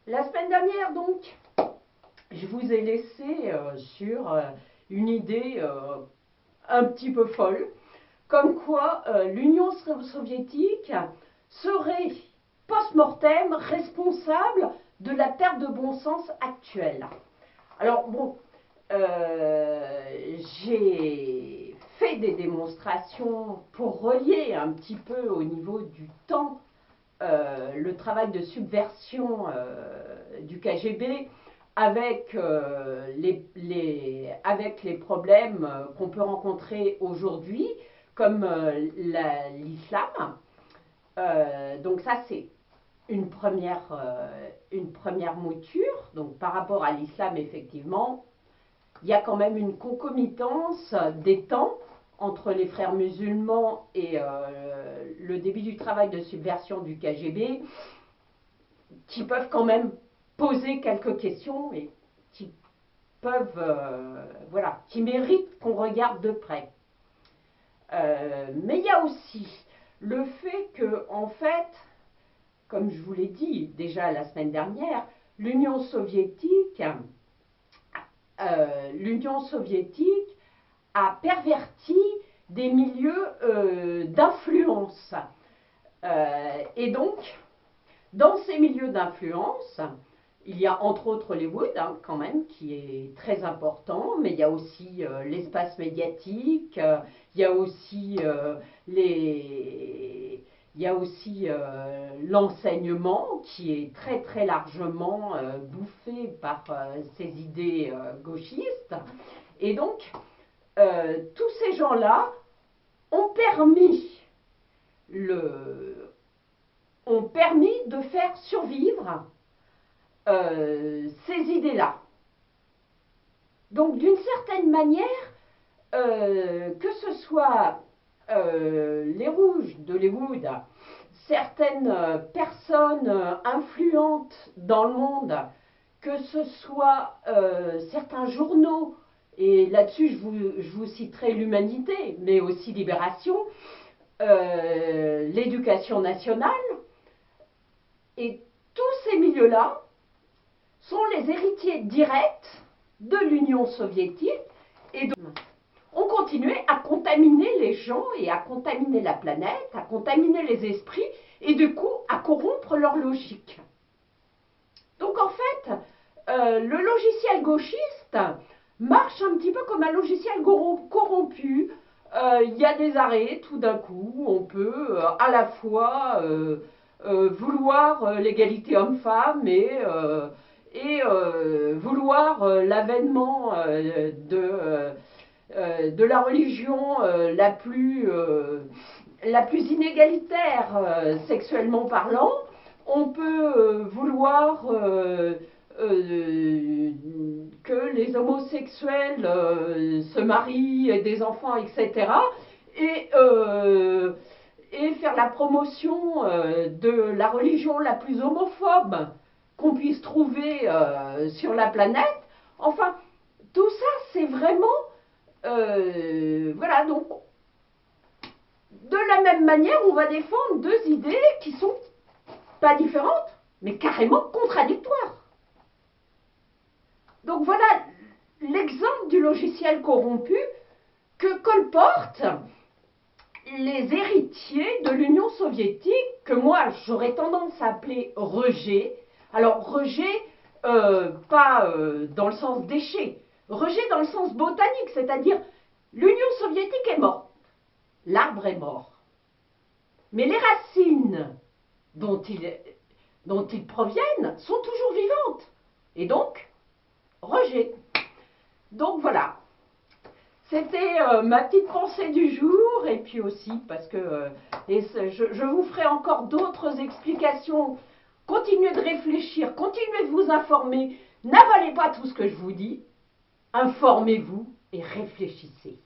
La semaine dernière, donc, je vous ai laissé sur une idée un petit peu folle, comme quoi l'Union soviétique serait post-mortem responsable de la perte de bon sens actuelle. Alors bon, j'ai fait des démonstrations pour relier un petit peu au niveau du temps le travail de subversion du KGB avec, avec les problèmes qu'on peut rencontrer aujourd'hui, comme l'islam. Donc ça, c'est une première mouture. Donc par rapport à l'islam, effectivement, il y a quand même une concomitance des temps entre les frères musulmans et le début du travail de subversion du KGB, qui peuvent quand même poser quelques questions et qui peuvent, voilà, qui méritent qu'on regarde de près. Mais il y a aussi le fait que, en fait, comme je vous l'ai dit déjà la semaine dernière, l'Union soviétique a perverti des milieux d'influence. Et donc, dans ces milieux d'influence, il y a entre autres Hollywood, quand même, qui est très important, mais il y a aussi l'espace médiatique, il y a aussi l'enseignement qui est très très largement bouffé par ces idées gauchistes. Et donc, tous ces gens-là ont permis de faire survivre ces idées-là. Donc, d'une certaine manière, que ce soit les Rouges d'Hollywood, certaines personnes influentes dans le monde, que ce soit certains journaux, et là-dessus je vous citerai l'Humanité, mais aussi Libération, l'Éducation nationale, et tous ces milieux-là sont les héritiers directs de l'Union soviétique et ont continué à contaminer les gens et à contaminer la planète, à contaminer les esprits et du coup à corrompre leur logique. Donc en fait, le logiciel gauchiste marche un petit peu comme un logiciel corrompu. Il y a des arrêts, tout d'un coup, on peut à la fois vouloir l'égalité homme-femme et vouloir l'avènement de la religion la plus inégalitaire sexuellement parlant. On peut vouloir que les homosexuels se marient, aient des enfants, etc. Et faire la promotion de la religion la plus homophobe qu'on puisse trouver sur la planète. Enfin, tout ça, c'est vraiment... voilà, donc, de la même manière, on va défendre deux idées qui sont pas différentes, mais carrément contradictoires. Donc voilà l'exemple du logiciel corrompu que colportent les héritiers de l'Union soviétique, que moi j'aurais tendance à appeler rejet. Alors rejet, pas dans le sens déchet, rejet dans le sens botanique, c'est-à-dire l'Union soviétique est morte, l'arbre est mort. Mais les racines dont ils proviennent sont toujours vivantes. Et donc, rejet. Donc voilà. C'était ma petite pensée du jour, et puis aussi parce que je vous ferai encore d'autres explications. Continuez de réfléchir, continuez de vous informer, n'avalez pas tout ce que je vous dis, informez-vous et réfléchissez.